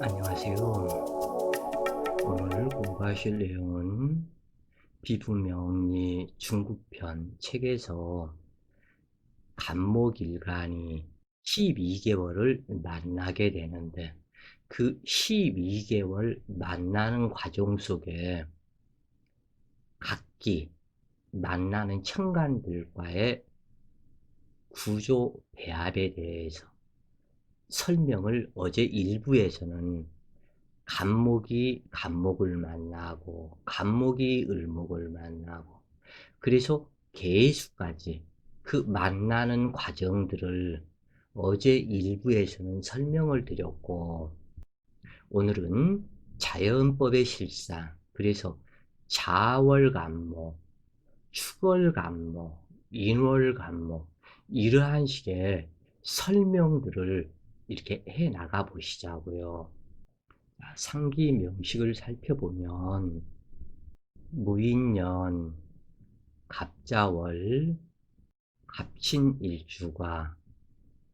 안녕하세요. 오늘 공부하실 내용은 비부명리 중국편 책에서 간목일간이 12개월을 만나게 되는데, 그 12개월 만나는 과정 속에 각기 만나는 천간들과의 구조 배합에 대해서 설명을 어제 일부에서는 간목이 간목을 만나고 간목이 을목을 만나고, 그래서 계수까지 그 만나는 과정들을 어제 일부에서는 설명을 드렸고, 오늘은 자연법의 실상, 그래서 자월간목, 축월간목, 인월간목, 이러한 식의 설명들을 이렇게 해 나가 보시자고요. 상기 명식을 살펴보면 무인년, 갑자월, 갑신일주가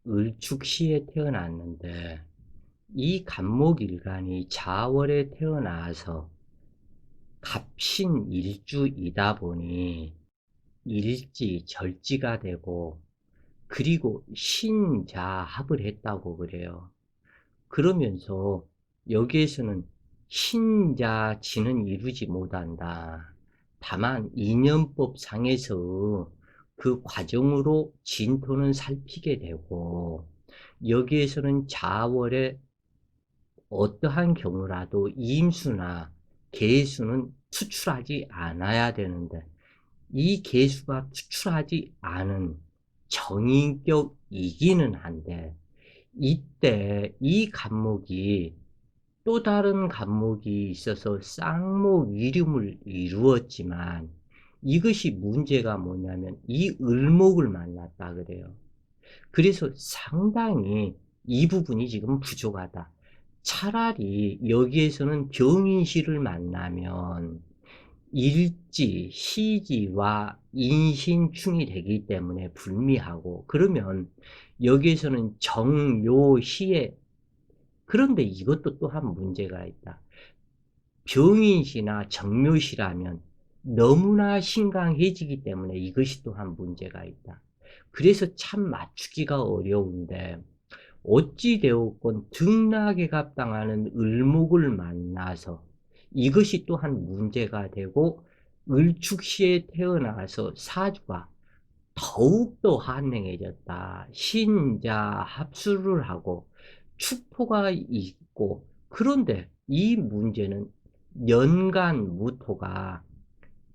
을축시에 태어났는데, 이 간목일간이 자월에 태어나서 갑신일주이다 보니 일지, 절지가 되고, 그리고 신자합을 했다고 그래요. 그러면서 여기에서는 신자지는 이루지 못한다. 다만 인연법 상에서 그 과정으로 진토는 살피게 되고, 여기에서는 자월에 어떠한 경우라도 임수나 계수는 투출하지 않아야 되는데, 이 계수가 투출하지 않은 정인격이기는 한데, 이때 이 간목이 또 다른 간목이 있어서 쌍목위lum을 이루었지만, 이것이 문제가 뭐냐면 이 을목을 만났다 그래요. 그래서 상당히 이 부분이 지금 부족하다. 차라리 여기에서는 병인시를 만나면 일지, 시지와 인신충이 되기 때문에 불미하고, 그러면 여기에서는 정묘시에, 그런데 이것도 또한 문제가 있다. 병인시나 정묘시라면 너무나 신강해지기 때문에 이것이 또한 문제가 있다. 그래서 참 맞추기가 어려운데, 어찌되었건 등락에 합당하는 을목을 만나서 이것이 또한 문제가 되고, 을축시에 태어나서 사주가 더욱더 한랭해졌다. 신자 합수를 하고 축토가 있고, 그런데 이 문제는 연간 무토가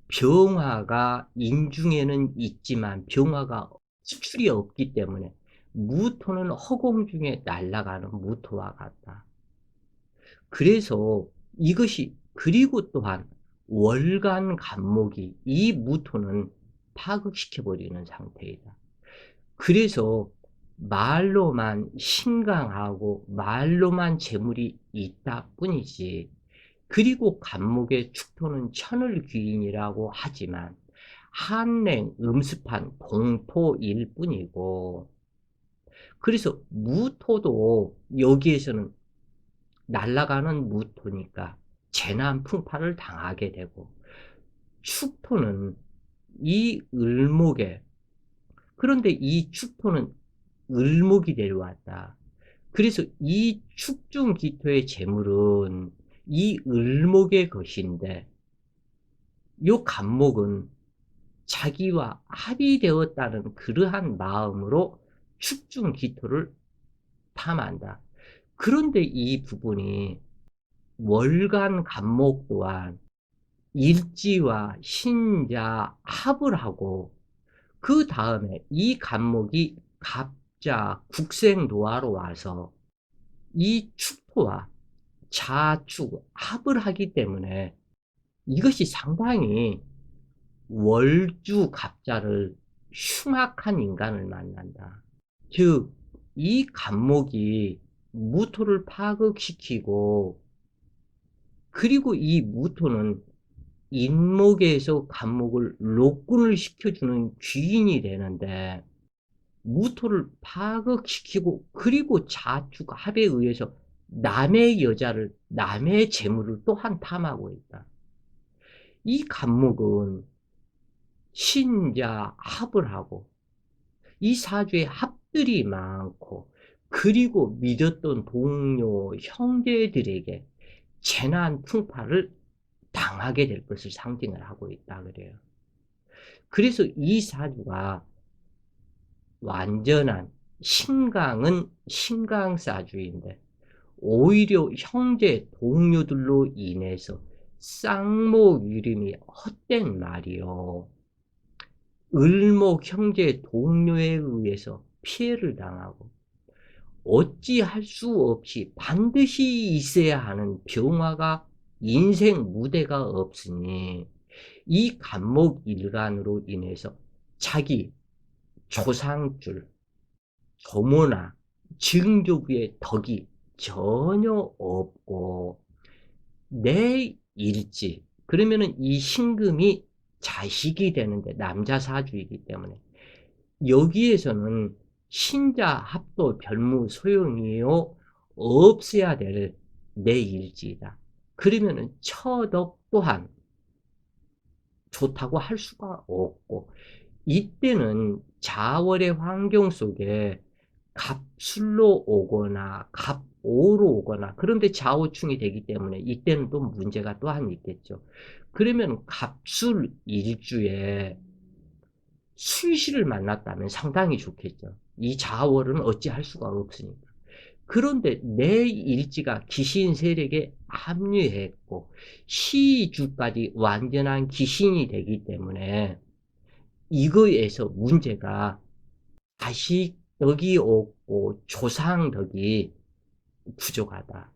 병화가 인중에는 있지만 병화가 수출이 없기 때문에 무토는 허공 중에 날아가는 무토와 같다. 그래서 이것이, 그리고 또한 월간 간목이 이 무토는 파극시켜버리는 상태이다. 그래서 말로만 신강하고 말로만 재물이 있다 뿐이지, 그리고 간목의 축토는 천을귀인이라고 하지만 한랭 음습한 공토일 뿐이고, 그래서 무토도 여기에서는 날아가는 무토니까 재난 풍파를 당하게 되고, 축토는 이 을목에, 그런데 이 축토는 을목이 내려왔다. 그래서 이 축중기토의 재물은 이 을목의 것인데, 요 간목은 자기와 합의되었다는 그러한 마음으로 축중기토를 탐한다. 그런데 이 부분이 월간 간목 또한 일지와 신자 합을 하고, 그 다음에 이 간목이 갑자 국생노화로 와서 이 축토와 자축 합을 하기 때문에 이것이 상당히 월주 갑자를 흉악한 인간을 만난다. 즉, 이 간목이 무토를 파극시키고, 그리고 이 무토는 인목에서 간목을 녹군을 시켜주는 귀인이 되는데, 무토를 파극시키고 그리고 자축 합에 의해서 남의 여자를, 남의 재물을 또한 탐하고 있다. 이 간목은 신자 합을 하고 이 사주에 합들이 많고 그리고 믿었던 동료, 형제들에게 재난 풍파를 당하게 될 것을 상징을 하고 있다 그래요. 그래서 이 사주가 완전한 신강은 신강사주인데 오히려 형제, 동료들로 인해서 쌍목유림이 헛된 말이요. 을목 형제, 동료에 의해서 피해를 당하고 어찌할 수 없이 반드시 있어야 하는 병화가 인생 무대가 없으니 이 간목일간으로 인해서 자기 조상줄, 조모나 증조부의 덕이 전혀 없고 내 일지 그러면은 이 신금이 자식이 되는데 남자 사주이기 때문에 여기에서는 신자 합도 별무 소용이요 없어야 될 내 일지이다. 그러면은 처덕 또한 좋다고 할 수가 없고 이때는 자월의 환경 속에 갑술로 오거나 갑오로 오거나 그런데 좌우충이 되기 때문에 이때는 또 문제가 또한 있겠죠. 그러면 갑술 일주에 술시를 만났다면 상당히 좋겠죠. 이 자월은 어찌할 수가 없으니까. 그런데 내 일지가 귀신 세력에 합류했고 시주까지 완전한 귀신이 되기 때문에 이거에서 문제가 자식 덕이 없고 조상 덕이 부족하다.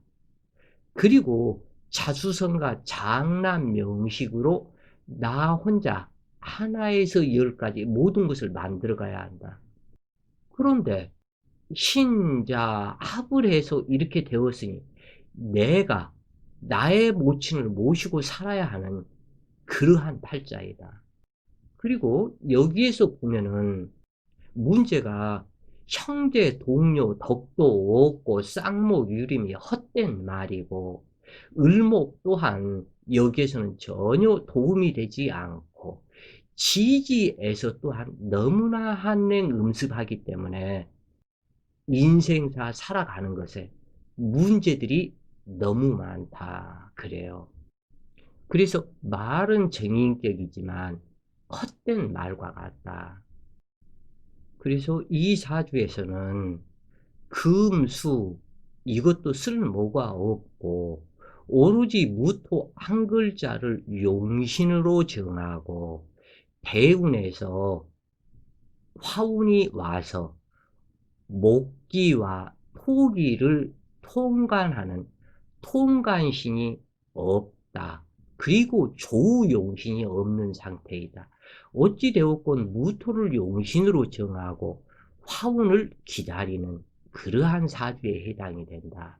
그리고 자수성가 장남 명식으로 나 혼자 하나에서 열까지 모든 것을 만들어 가야 한다. 그런데 신자 합을 해서 이렇게 되었으니 내가 나의 모친을 모시고 살아야 하는 그러한 팔자이다. 그리고 여기에서 보면은 문제가 형제, 동료, 덕도 없고 쌍목, 유림이 헛된 말이고 을목 또한 여기에서는 전혀 도움이 되지 않고 지지에서 또한 너무나 한랭 음습하기 때문에 인생사 살아가는 것에 문제들이 너무 많다 그래요. 그래서 말은 정인격이지만 헛된 말과 같다. 그래서 이 사주에서는 금수 이것도 쓸모가 없고 오로지 무토 한 글자를 용신으로 정하고 대운에서 화운이 와서 목기와 토기를 통관하는 통관신이 없다. 그리고 조용신이 없는 상태이다. 어찌되었건 무토를 용신으로 정하고 화운을 기다리는 그러한 사주에 해당이 된다.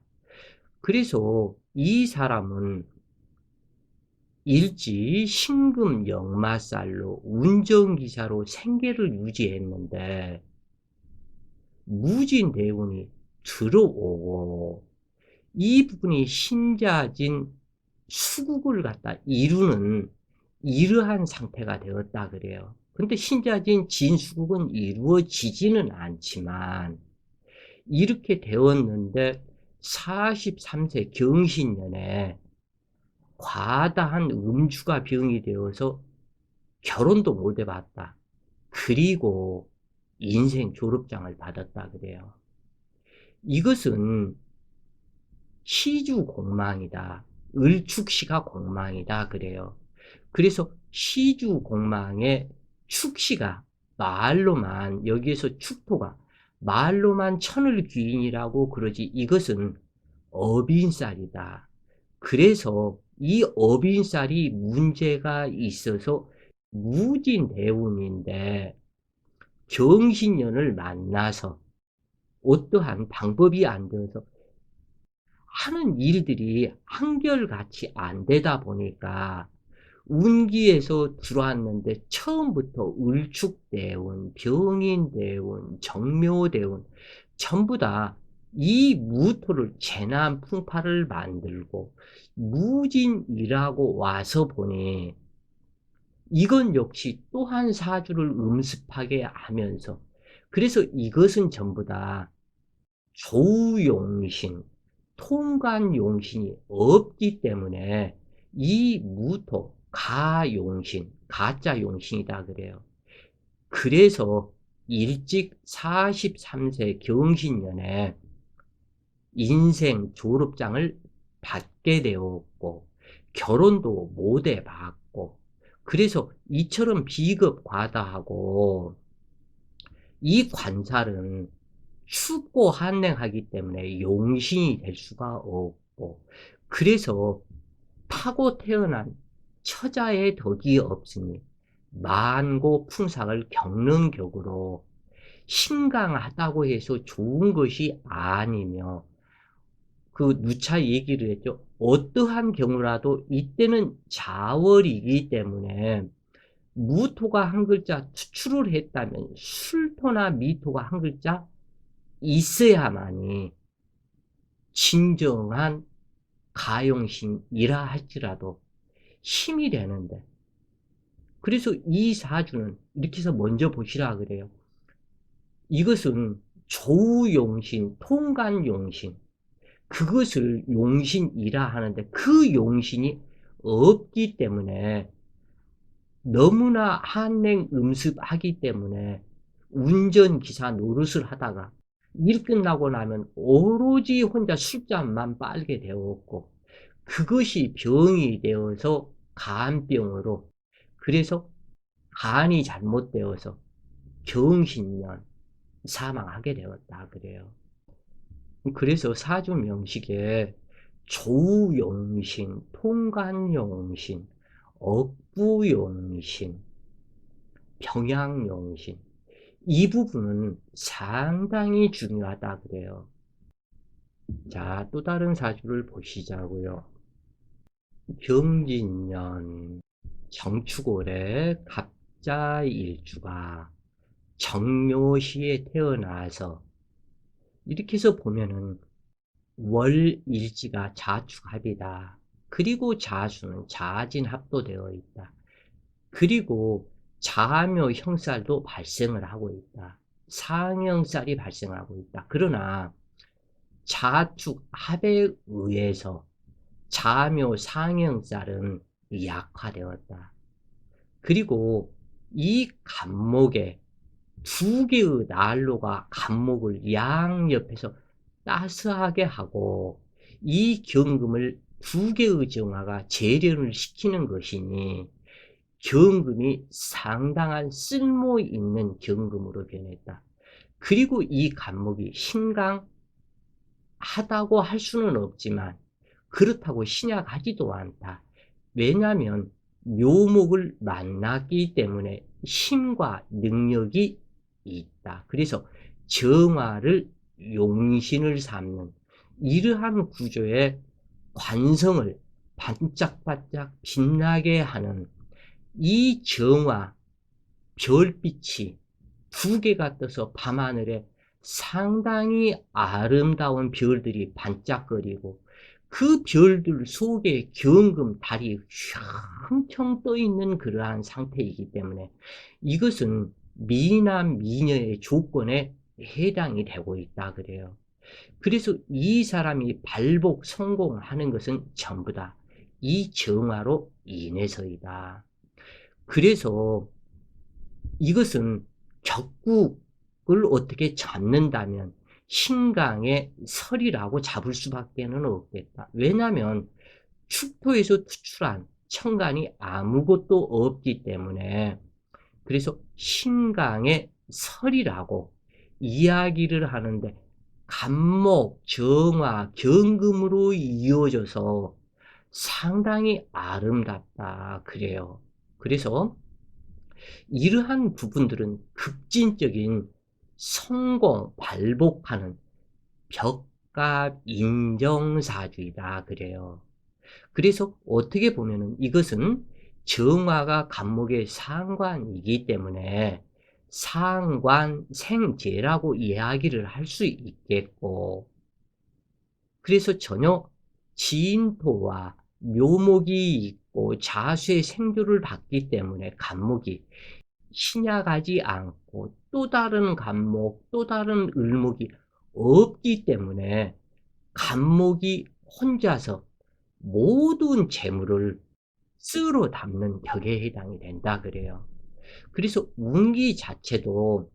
그래서 이 사람은 일지 신금 역마살로 운전기사로 생계를 유지했는데 무진대운이 들어오고 이 부분이 신자진 수국을 갖다 이루는 이러한 상태가 되었다 그래요. 근데 신자진 진수국은 이루어지지는 않지만 이렇게 되었는데 43세 경신년에 과다한 음주가 병이 되어서 결혼도 못 해봤다. 그리고 인생 졸업장을 받았다 그래요. 이것은 시주 공망이다. 을축시가 공망이다 그래요. 그래서 시주 공망의 축시가 말로만 여기에서 축토가 말로만 천을 귀인이라고 그러지 이것은 어빈살이다. 그래서 이 어빈살이 문제가 있어서 무진대운인데 경신년을 만나서 어떠한 방법이 안 되어서 하는 일들이 한결같이 안 되다 보니까 운기에서 들어왔는데 처음부터 을축대운, 병인대운, 정묘대운 전부 다 이 무토를 재난 풍파를 만들고 무진이라고 와서 보니 이건 역시 또 한 사주를 음습하게 하면서, 그래서 이것은 전부 다 조우용신, 통관용신이 없기 때문에 이 무토, 가용신, 가짜용신이다 그래요. 그래서 일찍 43세 경신년에 인생 졸업장을 받게 되었고 결혼도 못 해봤고, 그래서 이처럼 비겁과다하고 이 관살은 춥고 한랭하기 때문에 용신이 될 수가 없고, 그래서 타고 태어난 처자의 덕이 없으니 만고 풍상을 겪는 격으로 신강하다고 해서 좋은 것이 아니며, 그 누차 얘기를 했죠. 어떠한 경우라도 이때는 자월이기 때문에 무토가 한 글자 투출을 했다면 술토나 미토가 한 글자 있어야만이 진정한 가용신이라 할지라도 힘이 되는데, 그래서 이 사주는 이렇게 해서 먼저 보시라 그래요. 이것은 조용신, 통간용신, 그것을 용신이라 하는데 그 용신이 없기 때문에 너무나 한랭 음습하기 때문에 운전기사 노릇을 하다가 일 끝나고 나면 오로지 혼자 술잔만 빨게 되었고, 그것이 병이 되어서 간병으로, 그래서 간이 잘못되어서 경신년 사망하게 되었다 그래요. 그래서 사주 명식에 조용신, 통간용신, 억부용신, 병양용신, 이 부분은 상당히 중요하다 그래요. 자, 또 다른 사주를 보시자고요. 경진년 정축월에 갑자일주가 정묘시에 태어나서, 이렇게 해서 보면은 월일지가 자축합이다. 그리고 자수는 자진합도 되어 있다. 그리고 자묘 형살도 발생을 하고 있다. 상형살이 발생하고 있다. 그러나 자축합에 의해서 자묘 상형살은 약화되었다. 그리고 이 간목에 두 개의 난로가 간목을 양옆에서 따스하게 하고 이 경금을 두 개의 정화가 재련을 시키는 것이니 경금이 상당한 쓸모 있는 경금으로 변했다. 그리고 이 간목이 신강하다고 할 수는 없지만 그렇다고 신약하지도 않다. 왜냐하면 묘목을 만났기 때문에 힘과 능력이 있다. 그래서 정화를 용신을 삼는 이러한 구조의 관성을 반짝반짝 빛나게 하는 이 정화, 별빛이 두 개가 떠서 밤하늘에 상당히 아름다운 별들이 반짝거리고, 그 별들 속에 경금 달이 휘황청 떠 있는 그러한 상태이기 때문에 이것은 미남 미녀의 조건에 해당이 되고 있다 그래요. 그래서 이 사람이 발복 성공하는 것은 전부 다 이 정화로 인해서이다. 그래서 이것은 격국을 어떻게 잡는다면 신강의 설이라고 잡을 수밖에 없겠다. 왜냐하면 축토에서 투출한 천간이 아무것도 없기 때문에, 그래서 신강의 설이라고 이야기를 하는데 간목, 정화, 경금으로 이어져서 상당히 아름답다 그래요. 그래서 이러한 부분들은 급진적인 성공, 발복하는 벽갑 인정사주이다 그래요. 그래서 어떻게 보면은 이것은 정화가 간목의 상관이기 때문에 상관생재라고 이야기를 할 수 있겠고, 그래서 전혀 진토와 묘목이 있고 자수의 생조를 받기 때문에 간목이 신약하지 않고 또 다른 간목, 또 다른 을목이 없기 때문에 간목이 혼자서 모든 재물을 쓸어 담는 격에 해당이 된다 그래요. 그래서 운기 자체도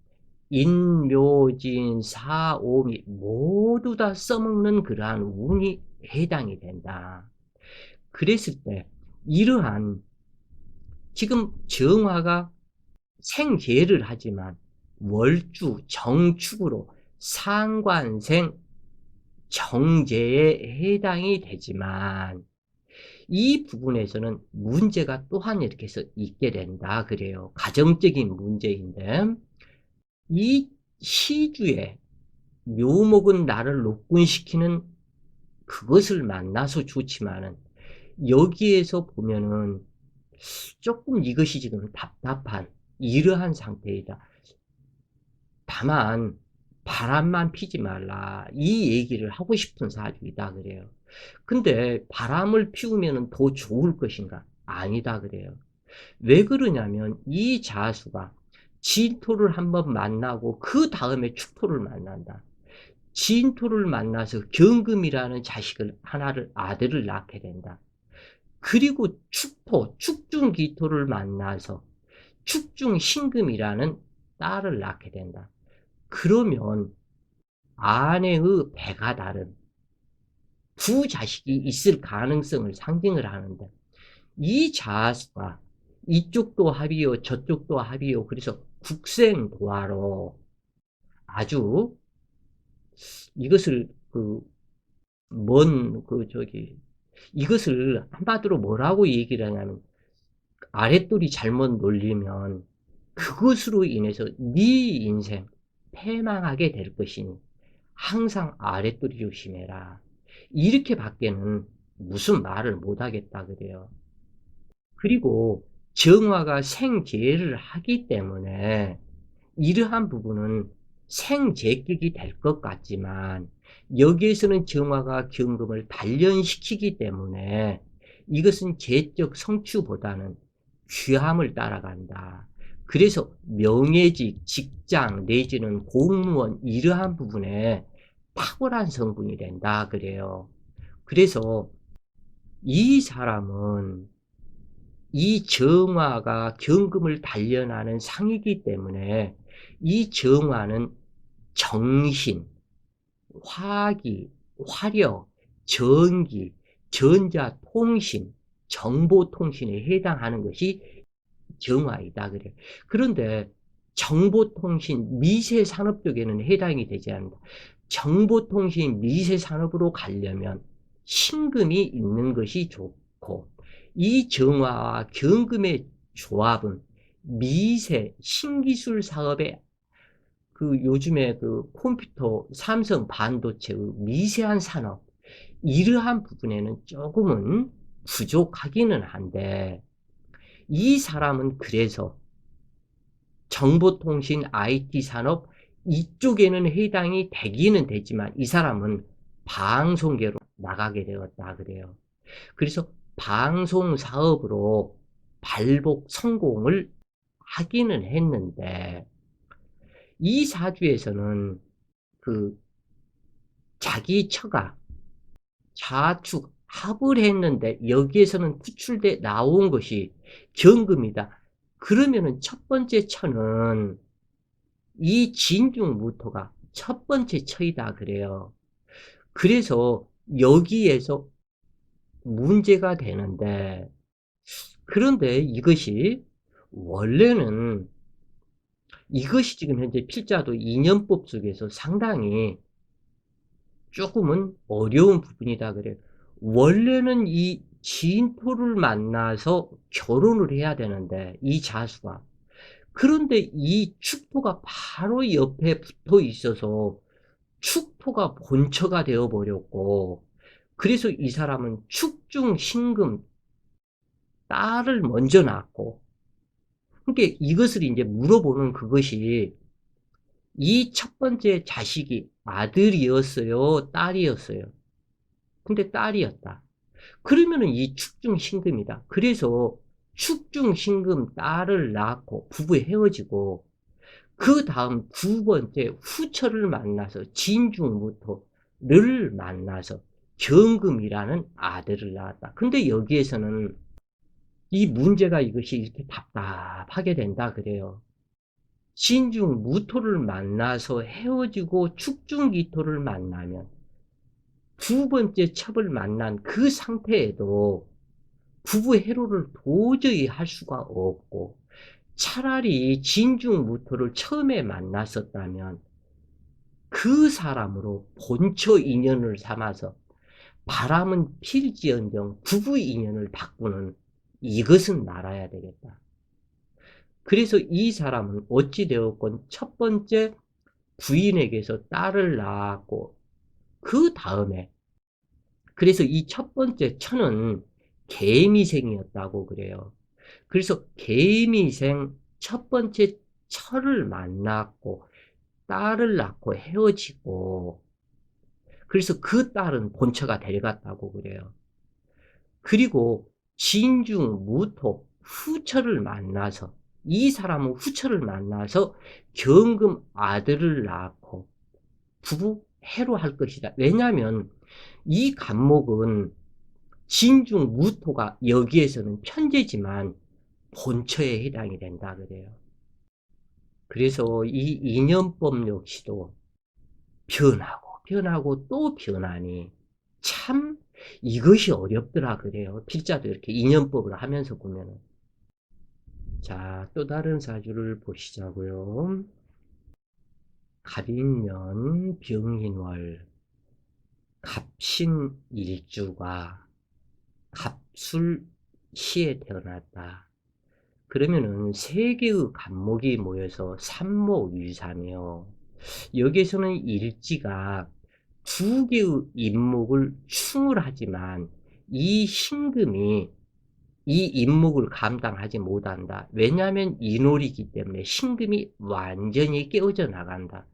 인묘진, 사오미 모두 다 써먹는 그러한 운이 해당이 된다. 그랬을 때 이러한 지금 정화가 생계를 하지만 월주, 정축으로 상관생, 정제에 해당이 되지만 이 부분에서는 문제가 또한 이렇게 해서 있게 된다 그래요. 가정적인 문제인데 이 시주에 묘목은 나를 녹군시키는 그것을 만나서 좋지만은 여기에서 보면은 조금 이것이 지금 답답한 이러한 상태이다. 다만 바람만 피지 말라 이 얘기를 하고 싶은 사주이다 그래요. 근데 바람을 피우면 더 좋을 것인가? 아니다 그래요. 왜 그러냐면 이 자수가 진토를 한번 만나고 그 다음에 축토를 만난다. 진토를 만나서 경금이라는 자식을 하나를 아들을 낳게 된다. 그리고 축토, 축중기토를 만나서 축중신금이라는 딸을 낳게 된다. 그러면 아내의 배가 다른 두 자식이 있을 가능성을 상징을 하는데 이 자수가 이쪽도 합이요 저쪽도 합이요 그래서 국생도화로 아주 이것을 이것을 한마디로 뭐라고 얘기를 하냐면 아랫돌이 잘못 놀리면 그것으로 인해서 네 인생 패망하게 될 것이니 항상 아랫돌이 조심해라. 이렇게 밖에는 무슨 말을 못하겠다 그래요. 그리고 정화가 생재를 하기 때문에 이러한 부분은 생재격이 될 것 같지만 여기에서는 정화가 경금을 단련시키기 때문에 이것은 재적 성취보다는 귀함을 따라간다. 그래서 명예직, 직장 내지는 공무원 이러한 부분에 탁월한 성분이 된다 그래요. 그래서 이 사람은 이 정화가 경금을 단련하는 상이기 때문에 이 정화는 정신, 화기, 화력, 전기, 전자통신, 정보통신에 해당하는 것이 정화이다 그래. 그런데 정보통신, 미세산업 쪽에는 해당이 되지 않는다. 정보통신, 미세산업으로 가려면 신금이 있는 것이 좋고 이 정화와 경금의 조합은 미세, 신기술 사업에 요즘에 컴퓨터, 삼성 반도체의 미세한 산업 이러한 부분에는 조금은 부족하기는 한데 이 사람은 그래서 정보통신, IT 산업 이쪽에는 해당이 되기는 되지만 이 사람은 방송계로 나가게 되었다 그래요. 그래서 방송 사업으로 발복 성공을 하기는 했는데 이 사주에서는 그 자기 처가 좌축 합을 했는데 여기에서는 구출돼 나온 것이 경금이다. 그러면은 첫 번째 처는 이 진중무토가 첫 번째 처이다 그래요. 그래서 여기에서 문제가 되는데 그런데 이것이 원래는 이것이 지금 현재 필자도 인연법 속에서 상당히 조금은 어려운 부분이다 그래요. 원래는 이 진토를 만나서 결혼을 해야 되는데 이 자수가 그런데 이 축토가 바로 옆에 붙어 있어서 축토가 본처가 되어 버렸고 그래서 이 사람은 축중 신금 딸을 먼저 낳고 그러니까 이것을 이제 물어보는 그것이 이 첫 번째 자식이 아들이었어요 딸이었어요. 근데 딸이었다. 그러면은 이 축중신금이다. 그래서 축중신금 딸을 낳고 부부 헤어지고 그 다음 두 번째 후처를 만나서 진중무토를 만나서 경금이라는 아들을 낳았다. 근데 여기에서는 이 문제가 이것이 이렇게 답답하게 된다 그래요. 진중무토를 만나서 헤어지고 축중기토를 만나면 두 번째 첩을 만난 그 상태에도 부부 해로를 도저히 할 수가 없고 차라리 진중무토를 처음에 만났었다면 그 사람으로 본처 인연을 삼아서 바람은 필지언정 부부 인연을 바꾸는 이것은 말아야 되겠다. 그래서 이 사람은 어찌되었건 첫 번째 부인에게서 딸을 낳았고 그 다음에 그래서 이 첫 번째 처는 개미생이었다고 그래요. 그래서 개미생 첫 번째 처를 만났고 딸을 낳고 헤어지고 그래서 그 딸은 본처가 데려갔다고 그래요. 그리고 진중 무토 후처를 만나서 이 사람은 후처를 만나서 경금 아들을 낳고 부부 해로할 것이다. 왜냐하면 이 간목은 진중 무토가 여기에서는 편제지만 본처에 해당이 된다 그래요. 그래서 이 인연법 역시도 변하고 또 변하니 참 이것이 어렵더라 그래요. 필자도 이렇게 인연법을 하면서 보면은. 자, 또 다른 사주를 보시자고요. 갑인년 병인월 갑신일주가 갑술시에 태어났다. 그러면은 세 개의 간목이 모여서 삼목유사며 여기에서는 일지가 두 개의 임목을 충을 하지만 이 신금이 이 임목을 감당하지 못한다. 왜냐하면 인월이기 때문에 신금이 완전히 깨어져 나간다.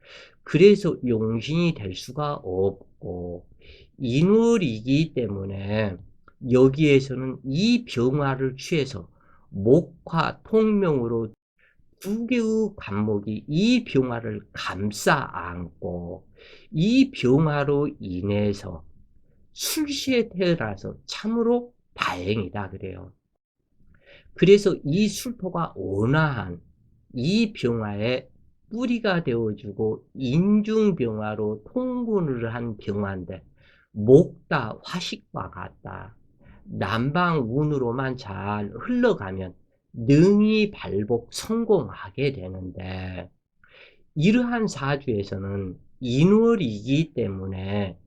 그래서 용신이 될 수가 없고 인월이기 때문에 여기에서는 이 병화를 취해서 목화 통명으로 두 개의 간목이 이 병화를 감싸 안고 이 병화로 인해서 술시에 태어나서 참으로 다행이다 그래요. 그래서 이 술토가 온화한 이 병화의 뿌리가 되어주고 인중병화로 통군을 한 병화인데 목다 화식과 같다. 남방운으로만 잘 흘러가면 능히 발복 성공하게 되는데 이러한 사주에서는 인월이기 때문에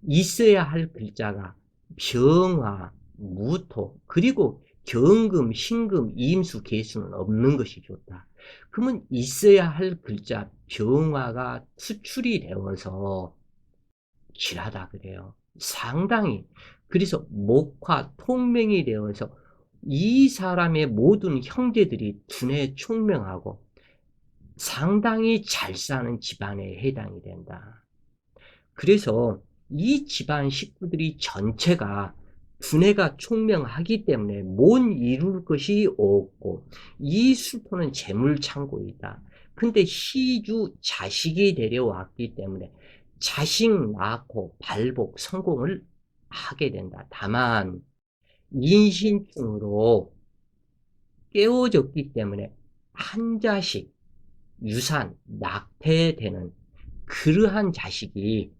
있어야 할 글자가 병화, 무토, 그리고 경금, 신금, 임수, 개수는 없는 것이 좋다. 그러면 있어야 할 글자 병화가 수출이 되어서 길하다 그래요. 상당히. 그래서 목화, 통명이 되어서 이 사람의 모든 형제들이 두뇌 총명하고 상당히 잘 사는 집안에 해당이 된다. 그래서 이 집안 식구들이 전체가 두뇌가 총명하기 때문에 못 이룰 것이 없고 이 술토는 재물창고이다. 근데 시주 자식이 데려왔기 때문에 자식 낳고 발복 성공을 하게 된다. 다만 인신충으로 깨어졌기 때문에 한 자식 유산, 낙태되는 그러한 자식이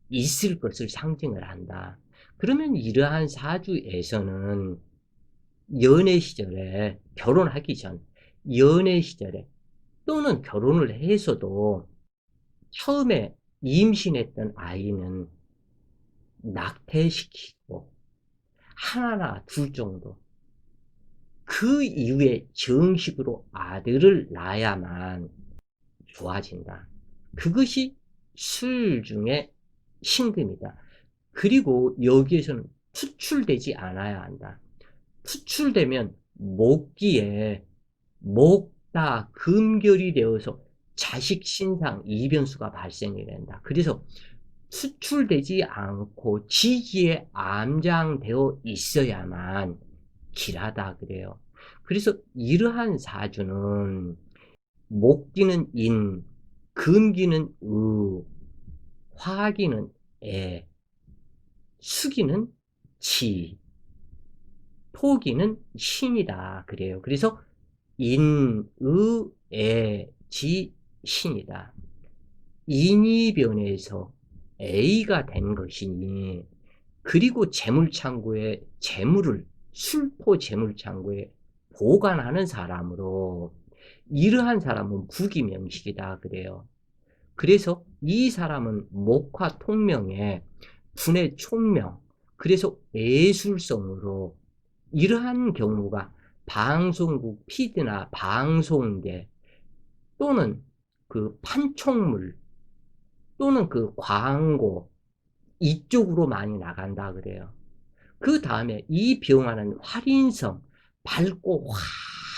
있을 것을 상징을 한다. 그러면 이러한 사주에서는 연애 시절에 결혼하기 전 연애 시절에 또는 결혼을 해서도 처음에 임신했던 아이는 낙태시키고 하나나 둘 정도 그 이후에 정식으로 아들을 낳아야만 좋아진다. 그것이 술 중에 신금이다. 그리고 여기에서는 투출되지 않아야 한다. 투출되면 목기에 목다 금결이 되어서 자식 신상 이변수가 발생이 된다. 그래서 수출되지 않고 지지에 암장되어 있어야만 길하다 그래요. 그래서 이러한 사주는 목기는 인, 금기는 의, 화기는 애, 수기는 지, 토기는 신이다 그래요. 그래서 인, 의, 애, 지, 신이다. 인이 변해서 A가 된 것이니, 그리고 재물창고에 재물을 술토 재물창고에 보관하는 사람으로, 이러한 사람은 부기명식이다 그래요. 그래서 이 사람은 목화 통명에 분의 총명, 그래서 예술성으로, 이러한 경우가 방송국 PD나 방송계 또는 그 판촉물 또는 그 광고 이쪽으로 많이 나간다 그래요. 그 다음에 이 병화는 활인성, 밝고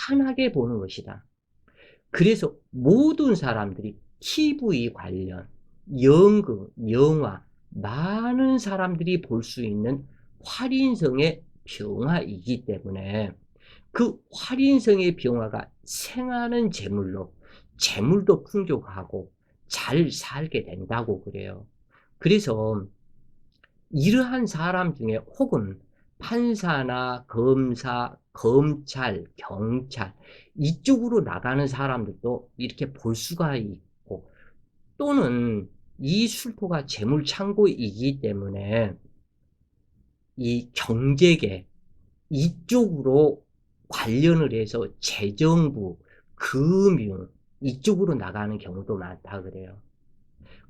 환하게 보는 것이다. 그래서 모든 사람들이 TV 관련, 연극, 영화, 많은 사람들이 볼 수 있는 활인성의 병화이기 때문에 그 활인성의 병화가 생하는 재물로 재물도 풍족하고 잘 살게 된다고 그래요. 그래서 이러한 사람 중에 혹은 판사나 검사, 검찰, 경찰 이쪽으로 나가는 사람들도 이렇게 볼 수가 있고, 또는 이 술토가 재물창고이기 때문에 이 경제계 이쪽으로 관련을 해서 재정부, 금융 이쪽으로 나가는 경우도 많다 그래요.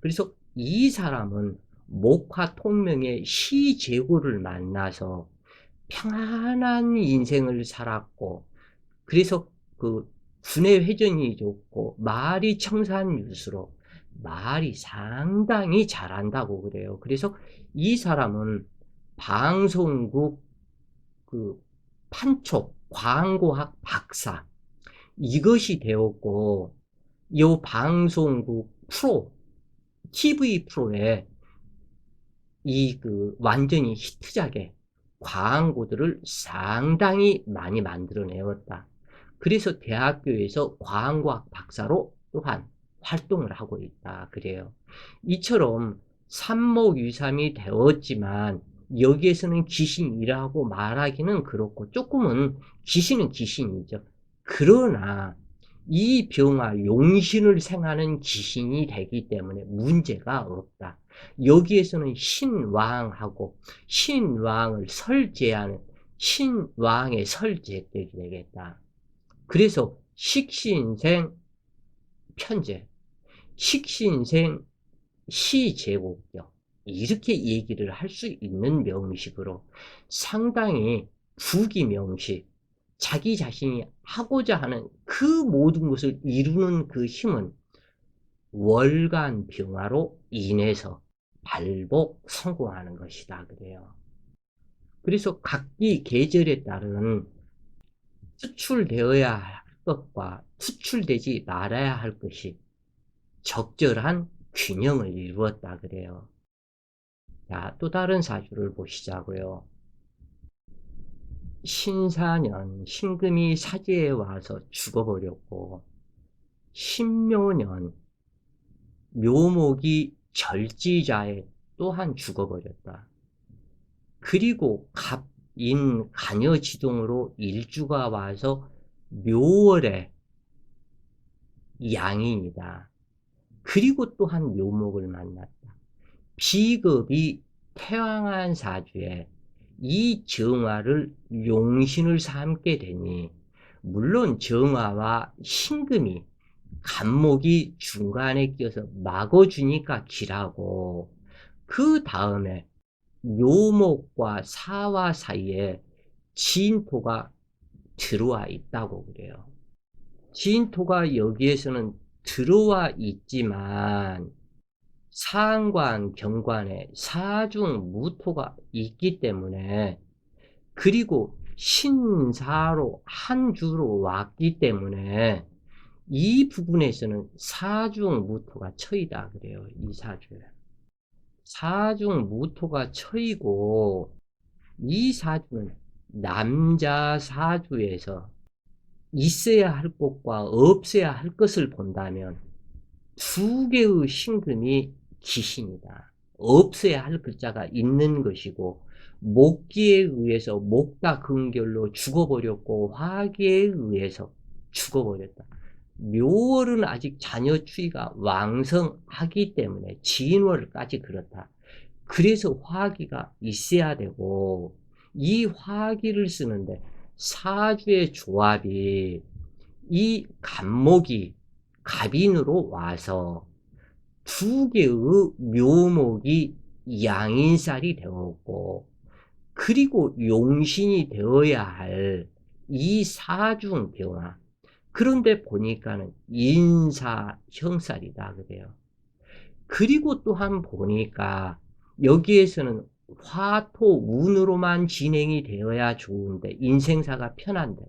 그래서 이 사람은 목화 통명의 시제고를 만나서 평안한 인생을 살았고, 그래서 그 분의 회전이 좋고 말이 청산유수로 말이 상당히 잘한다고 그래요. 그래서 이 사람은 방송국 그 판촉 광고학 박사 이것이 되었고, 이 방송국 프로 TV 프로에 이 그 완전히 히트작의 광고들을 상당히 많이 만들어내었다. 그래서 대학교에서 광고학 박사로 또한 활동을 하고 있다 그래요. 이처럼 삼목유삼이 되었지만 여기에서는 귀신이라고 말하기는 그렇고, 조금은 귀신은 귀신이죠. 그러나 이 병화 용신을 생하는 귀신이 되기 때문에 문제가 없다. 여기에서는 신왕하고 신왕을 설제하는 신왕의 설제격이 되겠다. 그래서 식신생 편제, 식신생 시제국격 이렇게 얘기를 할 수 있는 명식으로 상당히 부기명식, 자기 자신이 하고자 하는 그 모든 것을 이루는 그 힘은 월간 병화로 인해서 발복 성공하는 것이다 그래요. 그래서 각기 계절에 따른 수출되어야 할 것과 수출되지 말아야 할 것이 적절한 균형을 이루었다 그래요. 자, 또 다른 사주를 보시자고요. 신사년 신금이 사지에 와서 죽어버렸고, 신묘년 묘목이 절지자에 또한 죽어버렸다. 그리고 갑인 간여지동으로 일주가 와서 묘월에 양인이다. 그리고 또한 묘목을 만났다. 비급이 태왕한 사주에 이 정화를 용신을 삼게 되니, 물론 정화와 신금이 간목이 중간에 끼어서 막아주니까 길하고, 그 다음에 묘목과 사화 사이에 진토가 들어와 있다고 그래요. 진토가 여기에서는 들어와 있지만 상관, 경관에 사중 무토가 있기 때문에, 그리고 신사로 한 주로 왔기 때문에 이 부분에서는 사중 무토가 처이다 그래요. 이 사주에. 사중 무토가 처이고 이 사주는 남자 사주에서 있어야 할 것과 없어야 할 것을 본다면 두 개의 신금이 기신이다. 없어야 할 글자가 있는 것이고 목기에 의해서 목다 근결로 죽어버렸고 화기에 의해서 죽어버렸다. 묘월은 아직 자녀 추위가 왕성하기 때문에 진월까지 그렇다. 그래서 화기가 있어야 되고 이 화기를 쓰는데 사주의 조합이 이 간목이 갑인으로 와서 두 개의 묘목이 양인살이 되었고 그리고 용신이 되어야 할 이 사중 병화 그런데 보니까는 인사 형살이다 그래요. 그리고 또한 보니까 여기에서는 화토운으로만 진행이 되어야 좋은데 인생사가 편한데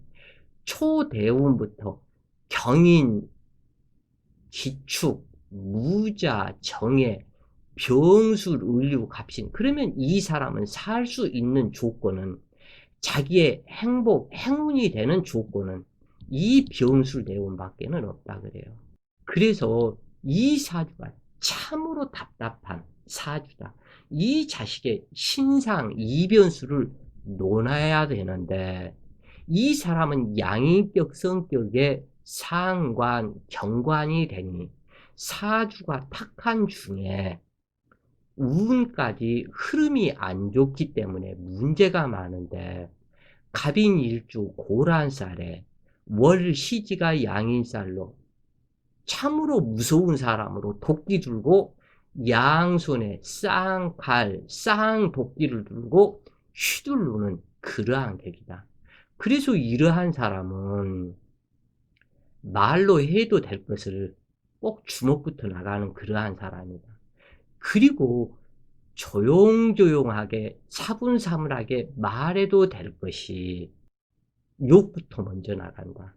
초대운부터 경인, 기축, 무자, 정해, 병술, 을류, 갑신 그러면 이 사람은 살 수 있는 조건은 자기의 행복, 행운이 되는 조건은 이 병술 대운밖에는 없다 그래요. 그래서 이 사주가 참으로 답답한 사주다. 이 자식의 신상 이변수를 논해야 되는데 이 사람은 양인격 성격의 상관, 경관이 되니 사주가 탁한 중에 운까지 흐름이 안 좋기 때문에 문제가 많은데 갑인일주 고란살에 월 시지가 양인살로 참으로 무서운 사람으로 도끼 들고 양손에 쌍칼, 쌍도끼를 들고 휘두르는 그러한 격이다. 그래서 이러한 사람은 말로 해도 될 것을 꼭 주먹부터 나가는 그러한 사람이다. 그리고 조용조용하게 사분사물하게 말해도 될 것이 욕부터 먼저 나간다.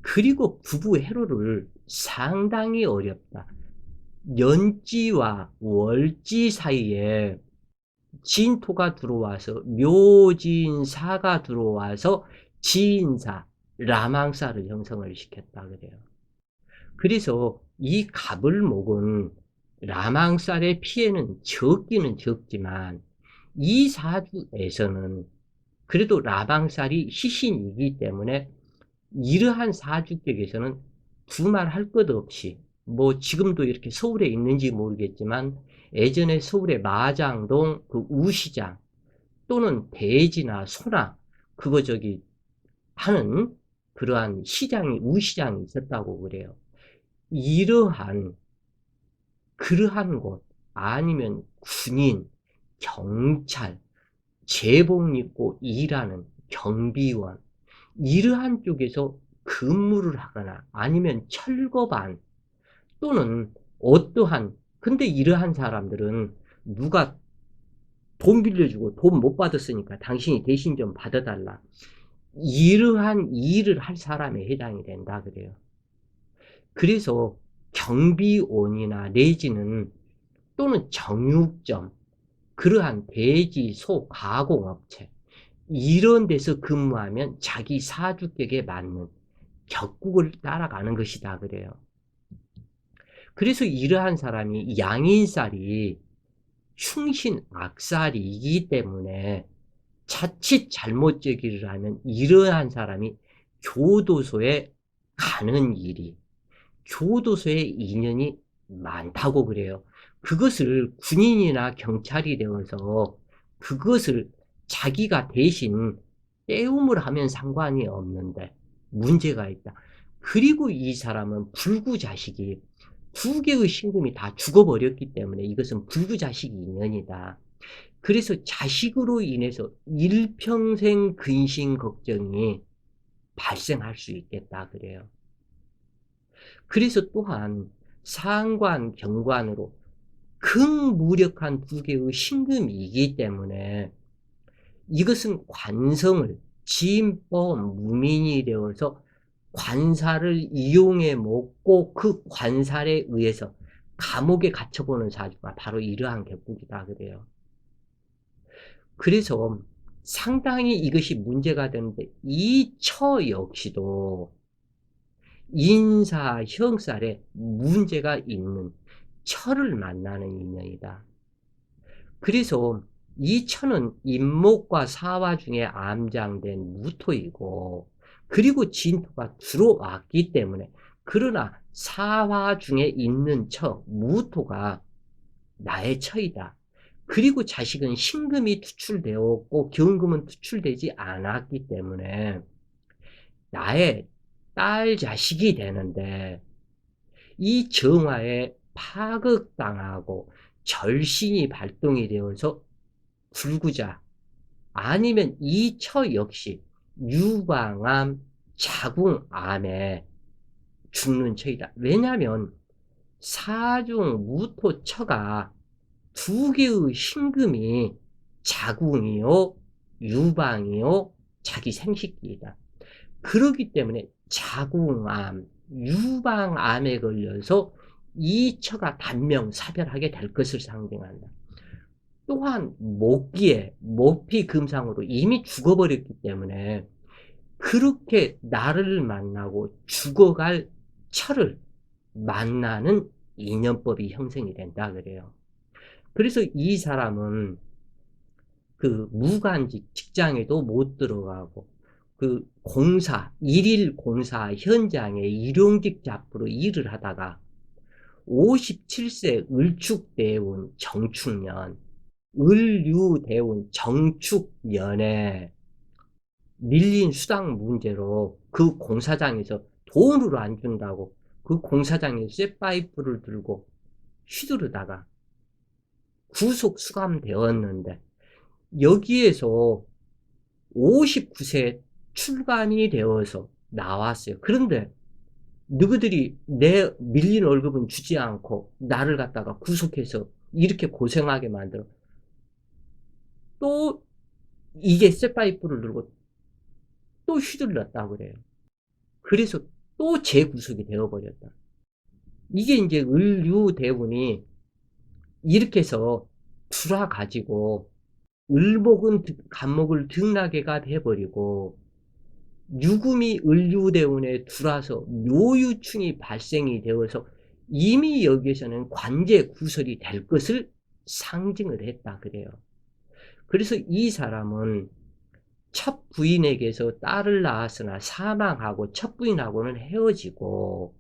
그리고 부부 해로를 상당히 어렵다. 연지와 월지 사이에 진토가 들어와서 묘진사가 들어와서 지인사, 라망사를 형성을 시켰다 그래요. 그래서 이 갑을목은 라망살의 피해는 적기는 적지만 이 사주에서는 그래도 라망살이 시신이기 때문에 이러한 사주격에서는 두말 할 것 없이 뭐 지금도 이렇게 서울에 있는지 모르겠지만 예전에 서울의 마장동 그 우시장 또는 대지나 소나 그거 저기 하는 그러한 시장이 우시장이 있었다고 그래요. 이러한 그러한 곳 아니면 군인, 경찰, 제복 입고 일하는 경비원 이러한 쪽에서 근무를 하거나 아니면 철거반 또는 어떠한 근데 이러한 사람들은 누가 돈 빌려주고 돈 못 받았으니까 당신이 대신 좀 받아달라. 이러한 일을 할 사람에 해당이 된다 그래요. 그래서 경비원이나 내지는 또는 정육점 그러한 돼지, 소 가공업체 이런 데서 근무하면 자기 사주격에 맞는 격국을 따라가는 것이다 그래요. 그래서 이러한 사람이 양인살이 흉신 악살이기 때문에 자칫 잘못 제기를 하면 이러한 사람이 교도소에 가는 일이 교도소에 인연이 많다고 그래요. 그것을 군인이나 경찰이 되어서 그것을 자기가 대신 떼움을 하면 상관이 없는데 문제가 있다. 그리고 이 사람은 불구자식이 두 개의 신금이 다 죽어버렸기 때문에 이것은 불구자식 인연이다. 그래서 자식으로 인해서 일평생 근심 걱정이 발생할 수 있겠다 그래요. 그래서 또한 상관, 경관으로 극무력한 두 개의 신금이기 때문에 이것은 관성을 진법 무민이 되어서 관사를 이용해 먹고 그 관살에 의해서 감옥에 갇혀보는 사주가 바로 이러한 격국이다 그래요. 그래서 상당히 이것이 문제가 되는데 이 처 역시도 인사, 형살에 문제가 있는 처를 만나는 인연이다. 그래서 이 처는 임목과 사화 중에 암장된 무토이고 그리고 진토가 들어왔기 때문에 그러나 사화 중에 있는 처, 무토가 나의 처이다. 그리고 자식은 신금이 투출되었고 경금은 투출되지 않았기 때문에 나의 딸 자식이 되는데 이 정화에 파극당하고 절신이 발동이 되어서 불구자 아니면 이 처 역시 유방암, 자궁암에 죽는 처이다. 왜냐하면 사중 무토처가 두 개의 신금이 자궁이요, 유방이요, 자기 생식기이다. 그렇기 때문에 자궁암, 유방암에 걸려서 이 처가 단명사별하게 될 것을 상징한다. 또한 목기에 모피금상으로 이미 죽어버렸기 때문에 그렇게 나를 만나고 죽어갈 처를 만나는 인연법이 형성이 된다 그래요. 그래서 이 사람은 그 무관직 직장에도 못 들어가고 그 공사, 일일 공사 현장에 일용직 잡부로 일을 하다가 57세 을축대운 정축년, 을유대운 정축년에 밀린 수당 문제로 그 공사장에서 돈으로 안 준다고 그 공사장에 쇠파이프를 들고 휘두르다가 구속 수감되었는데 여기에서 59세 출감이 되어서 나왔어요. 그런데 너희들이 내 밀린 월급은 주지 않고 나를 갖다가 구속해서 이렇게 고생하게 만들어 또 이게 쇠파이프를 들고 또 휘둘렀다 그래요. 그래서 또 재구속이 되어버렸다. 이게 이제 을유대운이 이렇게 해서 풀어가지고 을목은 간목을 등락해가 돼버리고 유금이 을유대운에 들어와서 묘유충이 발생이 되어서 이미 여기에서는 관제 구설이 될 것을 상징을 했다 그래요. 그래서 이 사람은 첫 부인에게서 딸을 낳았으나 사망하고 첫 부인하고는 헤어지고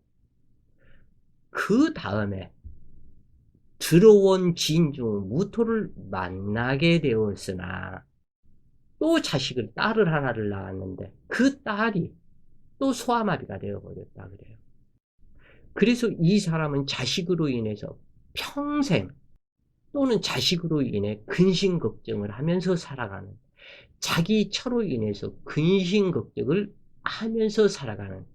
그 다음에 들어온 진중 무토를 만나게 되었으나 또 자식을 딸을 하나를 낳았는데 그 딸이 또 소아마비가 되어버렸다 그래요. 그래서 이 사람은 자식으로 인해서 평생 또는 자식으로 인해 근심 걱정을 하면서 살아가는 자기 처로 인해서 근심 걱정을 하면서 살아가는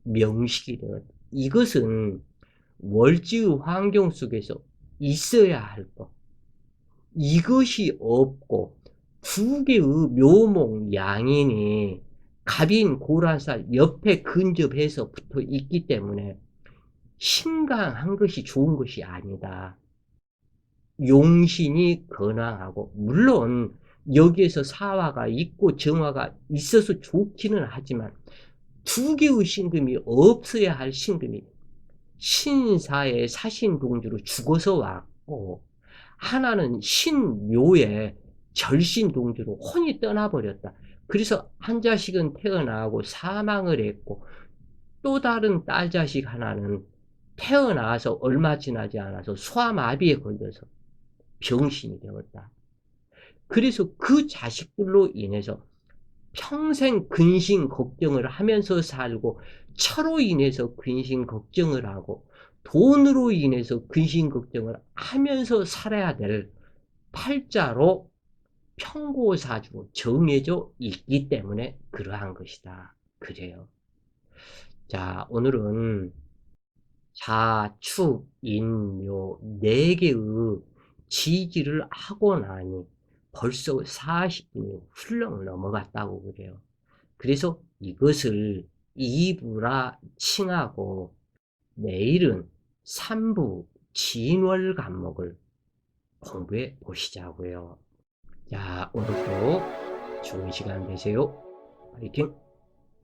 명식이 되었다. 이것은 월지의 환경 속에서 있어야 할 것. 이것이 없고 두 개의 묘목 양인이 갑인 고라살 옆에 근접해서 붙어 있기 때문에 신강한 것이 좋은 것이 아니다. 용신이 건강하고 물론 여기에서 사화가 있고 정화가 있어서 좋기는 하지만 두 개의 신금이 없어야 할 신금이 신사의 사신동주로 죽어서 왔고 하나는 신묘의 절신동주로 혼이 떠나버렸다. 그래서 한 자식은 태어나고 사망을 했고 또 다른 딸 자식 하나는 태어나서 얼마 지나지 않아서 소아마비에 걸려서 병신이 되었다. 그래서 그 자식들로 인해서 평생 근심 걱정을 하면서 살고 차로 인해서 근심 걱정을 하고 돈으로 인해서 근심 걱정을 하면서 살아야 될 팔자로 평고사주 정해져 있기 때문에 그러한 것이다. 그래요. 자, 오늘은 자축, 인묘 네 개의 지지를 하고 나니 벌써 40분이 훌렁 넘어갔다고 그래요. 그래서 이것을 2부라 칭하고 내일은 3부 진월 간목을 공부해 보시자고요. 자, 오늘도 좋은 시간 되세요. 파이팅!